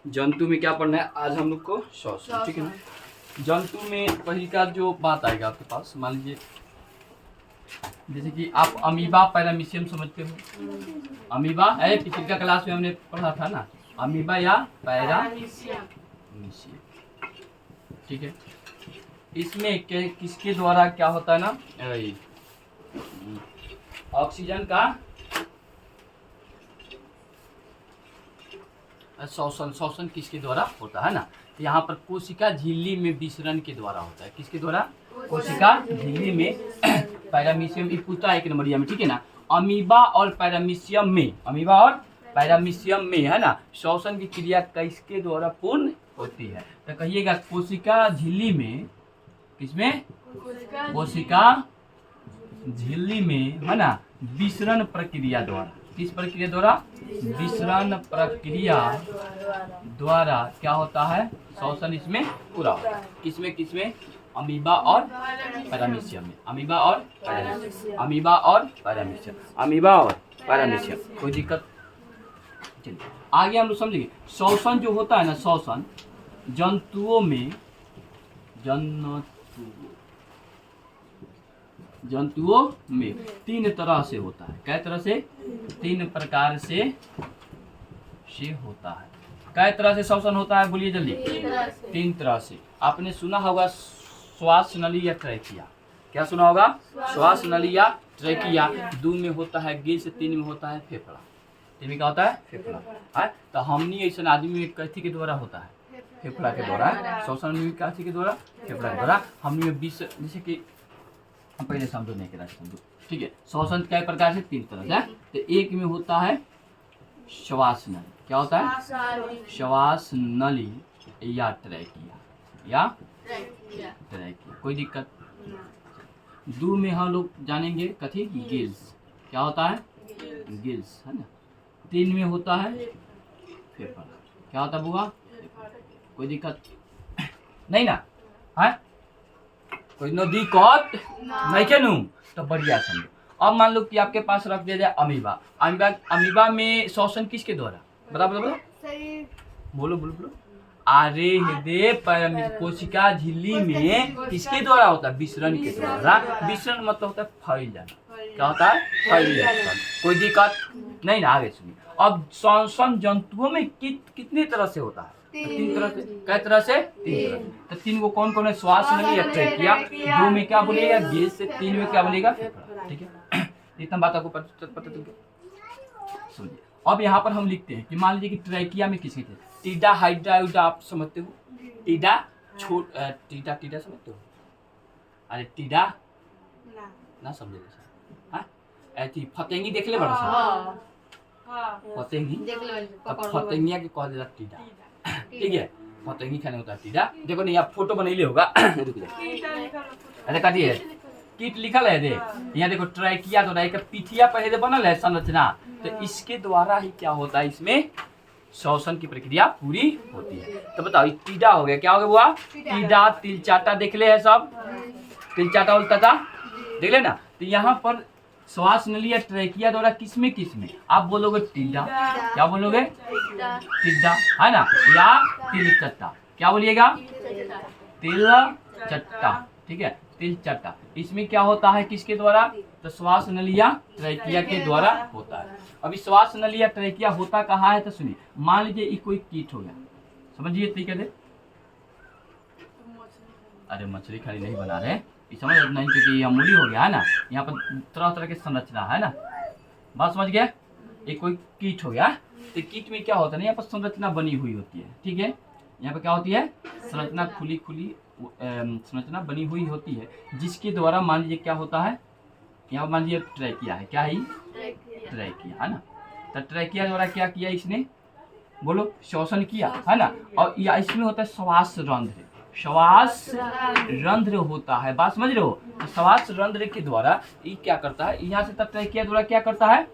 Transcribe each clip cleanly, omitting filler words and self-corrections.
जंतु में क्या पढ़ना है आज हम लोग को? श्वसन, ठीक है ना। जंतु में पहली का जो बात आएगा आपके पास, मान लीजिए जैसे कि आप अमीबा पैरामीशियम समझते हो। अमीबा है, पिछली का क्लास में हमने पढ़ा था ना, अमीबा या पैरामीशियम, ठीक है। इसमें किसके द्वारा क्या होता है ना, ऑक्सीजन का शोषण किसके द्वारा होता है ना। यहाँ पर कोशिका झिल्ली में विसरण के द्वारा होता है। किसके द्वारा? कोशिका झिल्ली में पैरामीशियम, ये पूछता है 1 नंबरिया में, ठीक है ना। अमीबा और पैरामीशियम में, अमीबा और पैरामीशियम में है ना, शोषण की क्रिया किसके द्वारा पूर्ण होती है? तो कहिएगा कोशिका झिल्ली में, किसमें? कोशिका झिल्ली में है ना, विसरण प्रक्रिया द्वारा। किस प्रक्रिया द्वारा? विसरण प्रक्रिया द्वारा क्या होता है? शोषण इसमें पूरा होता है। किसमें? अमीबा और पैरामीशियम में। अमीबा और पैरामीशियम, अमीबा और पैरामीशियम, अमीबा और पैरामीशियम। कोई दिक्कत? चलिए आगे हम लोग समझेंगे। शोषण जो होता है ना, शोषण जंतुओं में, जंतुओं में 3 तरह से होता है। कै तरह से? 3 प्रकार से होता है। कै तरह से शोषण होता है? बोलिए जल्दी। 3 तरह से। आपने सुना होगा श्वास नली या ट्रैकिया। क्या सुना होगा? श्वास नली या ट्रैकिया। 2 में होता है गिल्स, 3 में होता है फेफड़ा। 3 में क्या होता है? फेफड़ा है। तो हमनी ऐसा आदमी में कैथी के द्वारा होता है? फेफड़ा के द्वारा। शोषण में कैथी के द्वारा? फेफड़ा के द्वारा। हमनी में 20, जैसे कि हम पहले समझो, नहीं के समझो, ठीक है। शोषण कई प्रकार से? 3 तरह से। तो एक में होता है श्वास नली। क्या होता है? श्वास नली या ट्रैकिया, या ट्रैकिया। कोई दिक्कत? 2 में हम लोग जानेंगे कथी? गिल्स। क्या होता है? गिल्स, है ना। 3 में होता है फेफड़ा। क्या होता है बुआ? कोई दिक्कत नहीं ना? है कोई दिक्कत नहीं के नू? तो बढ़िया समझो। अब मान लो कि आपके पास रख दिया जाए अमीबा। अमीबा में शोषण किसके द्वारा? बता बोलो। अरे हृदय कोशिका झिल्ली में किसके द्वारा होता है? विसरण के द्वारा। विसरण मतलब होता है फैल जाना। क्या होता है? फैल जाना। कोई दिक्कत नहीं ना? आगे सुनिए। अब शोषण जंतुओं में कितने तरह से होता है? 3 तरह से। कै तरह से? 3 तरह से। तो 3 को कौन कौन है? श्वास नली या ट्रैकिया। 2 में क्या बोलेगा? गिल्स। 3 में क्या बोलेगा? फेफड़ा। ठीक है, इतना बात आपको पता चल गया। सुनिए अब यहाँ पर हम लिखते हैं कि मान लीजिए कि ट्रैकिया में किसके थे? टीडा, हाइड्रा, उडा। आप समझते हो? टीडा टीडा समझते हो? अरे टीडा ना समझे? ऐसी फतेंगी देख ले बड़ा सा। फतेंगी, फतेंगिया के कह देला टीडा। ठीक है, फतेंगी खाने होता है टीडा। देखो नहीं, आप फोटो बनैले होगा। रुक जाओ, अरे काटिए, कीट लिखल है दे। यहाँ देखो ट्रैकिया तो नहीं, पीठिया पहले बनल है संरचना। तो इसके द्वारा ही क्या होता है? इसमें शोषण की प्रक्रिया पूरी होती है। तो बताओ टीडा हो गया। क्या हो गया बुआ? टीडा। तिलचाटा देख ले है सब? तिलचाटा उल्टा देख ले ना। तो यहाँ पर श्वास नली या ट्रैकिया द्वारा किसमें आप बोलोगे टीडा। क्या बोलोगे? टीडा, है ना। या तिलचट्टा। क्या बोलिएगा? तिलचट्टा। ठीक है, तिलचट्टा। इसमें क्या होता है? किसके द्वारा? तो श्वास नली या ट्रैकिया के द्वारा होता है। अभी श्वास नली या ट्रैकिया होता कहाँ है? तो सुनिए, मान लीजिए ये कोई कीट हो गया, समझिए तरीके से। अरे मछली खाली नहीं बना रहे, समझ नहीं, क्योंकि ये अमूली हो गया है ना। यहाँ पर तरह तरह की संरचना है ना, बात समझ गया। ये कोई कीट हो गया, तो कीट में क्या होता है ना, यहाँ पर संरचना बनी हुई होती है। ठीक है, यहाँ पर क्या होती है? संरचना खुली संरचना बनी हुई होती है, जिसके द्वारा मान लीजिए क्या होता है, यहाँ मान लीजिए ट्रैकिया है। क्या है? ट्रैकिया, है ना। तो ट्रैकिया द्वारा क्या किया इसने? बोलो, शोषण किया, है ना। और या इसमें होता है श्वास रंध्र। श्वास रंध्र होता है, बात समझ रहे हो? तो श्वास रंध्र के द्वारा ये क्या करता है? यहाँ से ट्रैकिया द्वारा क्या करता है?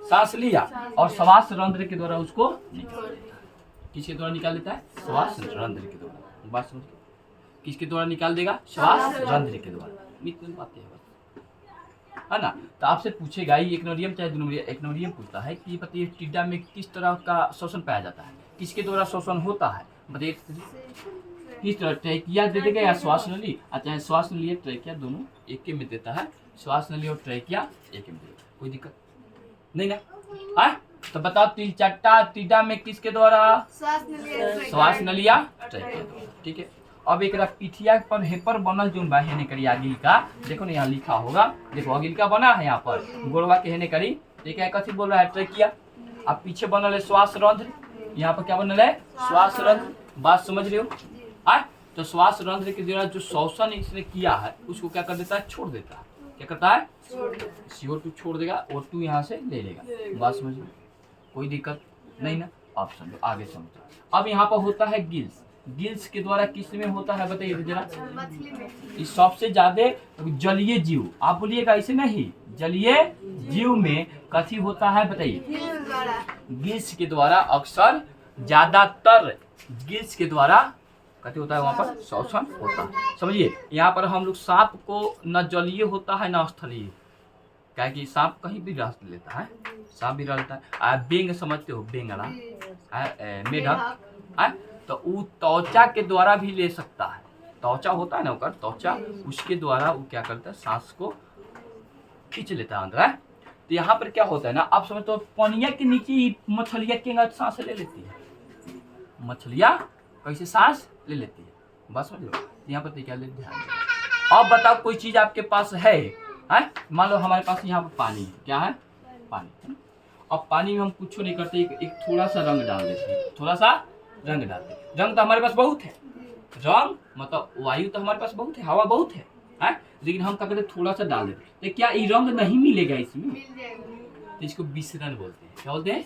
सांस लिया और श्वास रंध्र के द्वारा उसको निकाल देता है। किसके द्वारा निकाल देता है? श्वास रंध्र के द्वारा। बात समझ, किसके द्वारा निकाल देगा? श्वास रंध्र के द्वारा। बात है ना। तो आपसे पूछेगा, ये 1 नंबरियम चाहे 2 नंबरियम, 1 नंबरियम पूछता है कि बताइए टिड्डा में किस तरह का शोषण पाया जाता है? किसके द्वारा श्वसन होता है बताइए। किस तरह ट्रैकिया दे देगा या श्वास नली, चाहे श्वास नली या ट्रैकिया दोनों एक के में देता है, श्वास नली और ट्रैकिया एक में देता है, कोई दिक्कत नहीं ना। हाँ तो बताओ तिल चट्टा टीडा में किसके द्वारा, श्वास नली या ट्रैकिया, ठीक है। अब एक पिठिया पर हेपर बनल जो बा हेने करी आगिल का, देखो ना यहाँ लिखा होगा, देखो आगिल का बना है यहाँ पर गोड़वा के हेने करी, ठीक है, कथी बोल रहा है ट्रैकिया। अब पीछे बनल है श्वास रंध्र, यहाँ पर क्या बनल है श्वास रंध्र, बात समझ रहे हो। तो श्वास रंध्र के द्वारा जो श्वसन इसने किया है उसको क्या कर देता है, छोड़ देता है, क्या करता है CO2 छोड़ देगा, O2 यहाँ से ले लेगा, बात समझ लो, कोई दिक्कत नहीं ना। आप समझो आगे समझो। अब यहाँ पर होता है गिल्स, गिल्स के द्वारा किस में होता है बताइए जरा, इस सबसे ज्यादा जलीय जीव, आप बोलिएगा ऐसे नहीं, जलीय जीव में कथी होता है बताइए, गिल्स के द्वारा अक्सर ज्यादातर गिल्स के द्वारा कथी होता है वहाँ पर श्वसन होता है, समझिए। यहाँ पर हम लोग सांप को न जलीय होता है न स्थलीय, क्या कि सांप कहीं भी रह लेता है, सांप भी रहता है। बेंग समझते हो, बेंगड़ा मेढक, तो वो त्वचा के द्वारा भी ले सकता है, त्वचा होता है ना उसका त्वचा, उसके द्वारा वो क्या करता है सांस को खींच लेता है अंदर। तो यहाँ पर क्या होता है ना, आप समझते हो पनिया के नीचे मछलियाँ के सांस ले लेती है, मछलियाँ कैसे सांस ले लेती है, बस समझ लो। यहाँ पर क्या ले ध्यान दो। अब बताओ कोई चीज आपके पास है, मान लो हमारे पास यहाँ पर पानी है, क्या है पानी, अब पानी में हम कुछ नहीं करते, एक थोड़ा सा रंग डाल देते हैं, थोड़ा सा रंग डालते हैं, रंग तो हमारे पास बहुत है, रंग मतलब वायु तो हमारे पास बहुत है, हवा बहुत है, लेकिन हम क्या करते थोड़ा सा डाल देते, तो क्या ये रंग नहीं मिलेगा इसमें, तो इसको विसरण बोलते हैं, क्या बोलते हैं,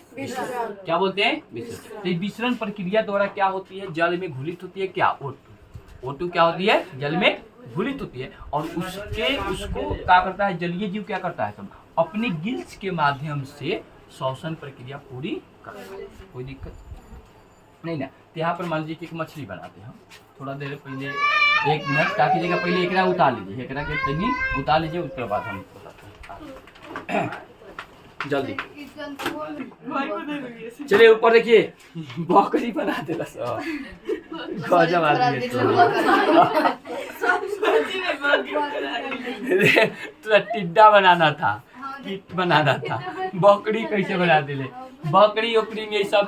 क्या बोलते हैं विसरण। तो विसरण प्रक्रिया द्वारा क्या होती है, जल में घुलित होती है क्या, O2 क्या होती है, जल में घुलित होती है, और उसको क्या करता है जलीय जीव, क्या करता है सब अपने गिल्स के माध्यम से श्वसन प्रक्रिया पूरी करता है, कोई दिक्कत नहीं ना। तो यहाँ पर मान लीजिए कि एक मछली बनाते हैं हम, थोड़ा देर पहले 1 मिनट क्या कीजिएगा, पहले एकरा उतार लीजिए, एकरा के तनी उतार लीजिए, उसके बाद हम बताते हैं जल्दी। चलिए ऊपर देखिए, बकरी बना देला सब, गजब आदमी है। तो टिड्डा बनाना था, कीट बनाना था, बकरी कैसे बना दिले, बकरी ओकरी में ये सब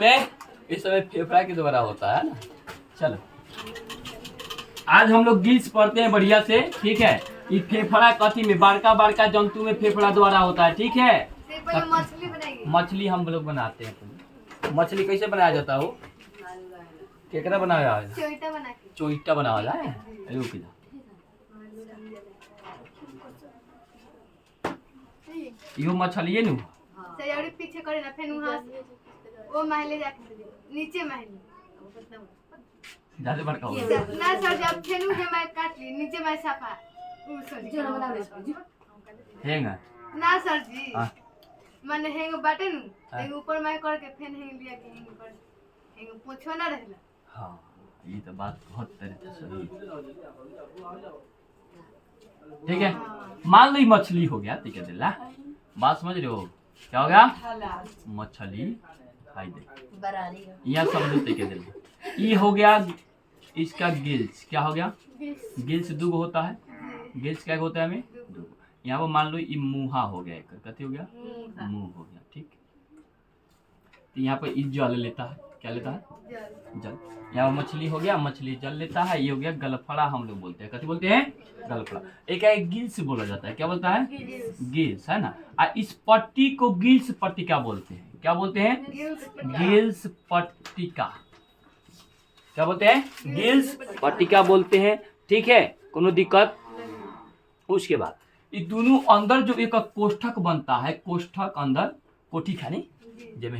फेफड़ा के द्वारा होता है ना। चलो आज हम लोग गिल्स पढ़ते हैं बढ़िया से, ठीक है। ये फेफड़ा कथी में, बड़का बड़का जंतु में फेफड़ा द्वारा होता है, ठीक है। मछली हम लोग बनाते हैं, मछली कैसे बनाया जाता है, वो केकरा बनाया है, चोइटा बनाया जाए, यो मछली है नु पीछे करे ना, फिर वहां वो महले जाके नीचे महले ज्यादा बड़का हो ना सर, जब फिर मुझे मैं काट ली नीचे मैं सफा हैंगा ना सर जी, माने हेंग बाटे नु, हेंग ऊपर मैं करके फिर हेंग लिया के हेंग कर हेंग पूछो ना रहला। हां ये तो बात बहुत तरीके से सही, ठीक है। मान लो मछली हो गया, ठीक है दिला, बात समझ रहे हो, क्या हो गया मछली खाई दे, यहाँ समझो, ठीक है दिला। ये हो गया इसका गिल्स, क्या हो गया गिल्स दुगो होता है, गिल्स क्या होता है हमें दुगो। यहाँ पर मान लो ये मुहा हो गया, एक कथी हो गया मुंह हो गया, ठीक। तो यहाँ पर ये जल लेता है, क्या लेता है जल, यहाँ मछली हो गया, मछली जल लेता है, ये हो गया गलफड़ा, हम लोग बोलते हैं, कथी बोलते हैं गलफड़ा। एक है गिल्स बोला जाता है, क्या बोलता है गिल्स, है ना। इस पट्टी को गिल्स पट्टिका बोलते हैं, क्या बोलते हैं गिल्स पट्टिका, क्या बोलते हैं गिल्स पट्टिका बोलते हैं, ठीक है, कोनो दिक्कत। उसके बाद ये दोनों अंदर जो एक कोष्ठक बनता है, कोष्ठक अंदर कोठी खानी जब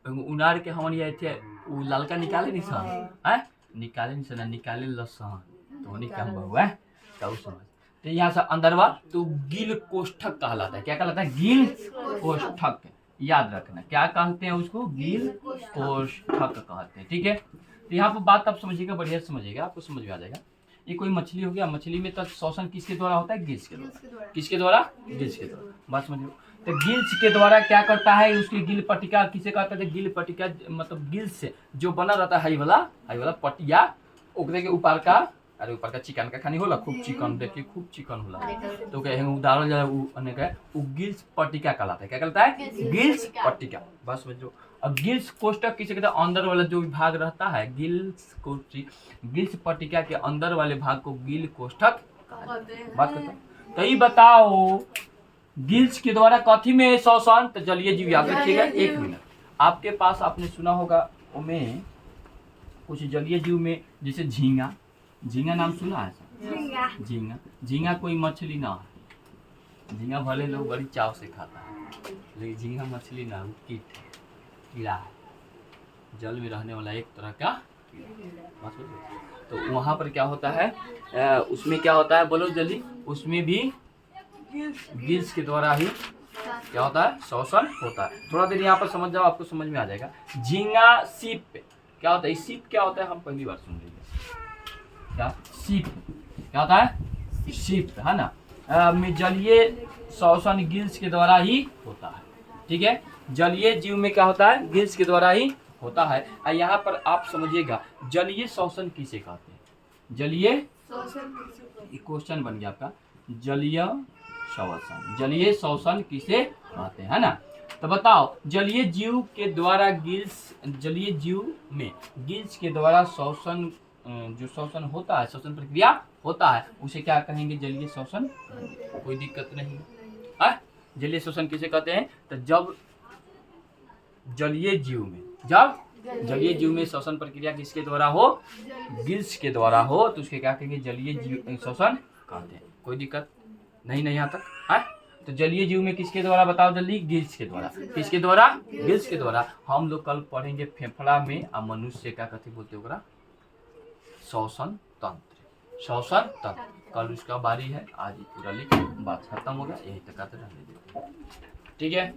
उनार के हमन ये थे उ ललका निकाले नहीं सन, हैं निकाले नहीं सन, निकाले लसन तो नहीं काम हुआ तो समझ। तो यहाँ से अंदरवा तो गिल कोष्ठक कहलाता है, क्या कहलाता है गिल कोष्ठक, याद रखना क्या कहते हैं उसको, गिल कोष्ठक कहते हैं, ठीक है। तो यहाँ पर बात आप समझिएगा, बढ़िया से समझिएगा, आपको समझ में आ जाएगा। ये कोई मछली हो गया, मछली में तो श्वसन किसके द्वारा होता है गिल्स के द्वारा, किसके द्वारा गिल्स के द्वारा, बात समझिए। तो गिल्स के द्वारा क्या करता है, उसकी गिल पट्टिका किसे कहते हैं, गिल पट्टिका मतलब गिल्स से जो बना रहता है हाई वाला पट्टिया, ओकरे के ऊपर का, अरे ऊपर का चिकन का खानी होला, खूब चिकन देखिए, खूब चिकन होला, तो कहे उदाहरण जाए वो अनेक है, वो गिल्स पट्टिका कहलाता है। क्या कहलाता है, गिल्स पट्टिका। बस समझो। अब गिल्स कोष्ठक किसे कहते हैं, अंदर वाला जो भाग रहता है गिल्स पट्टिका के अंदर वाले भाग को गिल कोष्ठक बात करते हैं। तो ये बताओ गिल्स के द्वारा कथी में श्वसन, तो जलीय जीव याद रखिएगा। 1 मिनट, आपके पास आपने सुना होगा उनमें कुछ जलीय जीव में, जैसे झींगा नाम सुना है? झींगा कोई मछली ना है, झींगा भले लोग बड़ी चाव से खाता है, लेकिन झींगा मछली ना, वो कीड़ा है, जल में रहने वाला एक तरह का कीड़ा। तो वहाँ पर क्या होता है, उसमें क्या होता है बोलो जल्दी, उसमें भी गिल्स के द्वारा ही क्या होता है, श्वसन होता है। थोड़ा देर यहाँ पर समझ जाओ, आपको समझ में आ जाएगा। झींगा सीप क्या होता है, सीप क्या होता है, हम पहली बार सुन रहे हैं। क्या सीप क्या होता है, सीप है ना, में जलीय श्वसन गिल्स के द्वारा ही होता है। ठीक है, जलीय जीव में क्या होता है, गिल्स के द्वारा ही होता है। यहाँ पर आप समझिएगा जलीय श्वसन किसे कहते हैं, जलीय क्वेश्चन बन गया आपका, जलीय श्वसन किसे कहते हैं, है ना। तो बताओ जलीय जीव के द्वारा जलीय जीव में गिल्स के द्वारा श्वसन, जो श्वसन होता है, श्वसन प्रक्रिया होता है, उसे क्या कहेंगे, जलीय श्वसन। कोई दिक्कत नहीं है। जलीय श्वसन किसे कहते हैं, तो जब जलीय जीव में श्वसन प्रक्रिया किसके द्वारा हो, गिल्स के द्वारा हो, तो उसके क्या कहेंगे, जलीय जीव श्वसन कहते हैं। कोई दिक्कत नहीं यहाँ तक है। तो जलीय जीव में किसके द्वारा बताओ जल्दी, गिल्स के द्वारा। किसके द्वारा, गिल्स के द्वारा। हम लोग कल पढ़ेंगे फेफड़ा में और मनुष्य का कथी बोलते होगा, श्वसन तंत्र। कल उसका बारी है, आज ही पूरा लिख, बात खत्म हो गया, यही तक आते रहने दीजिए। ठीक है।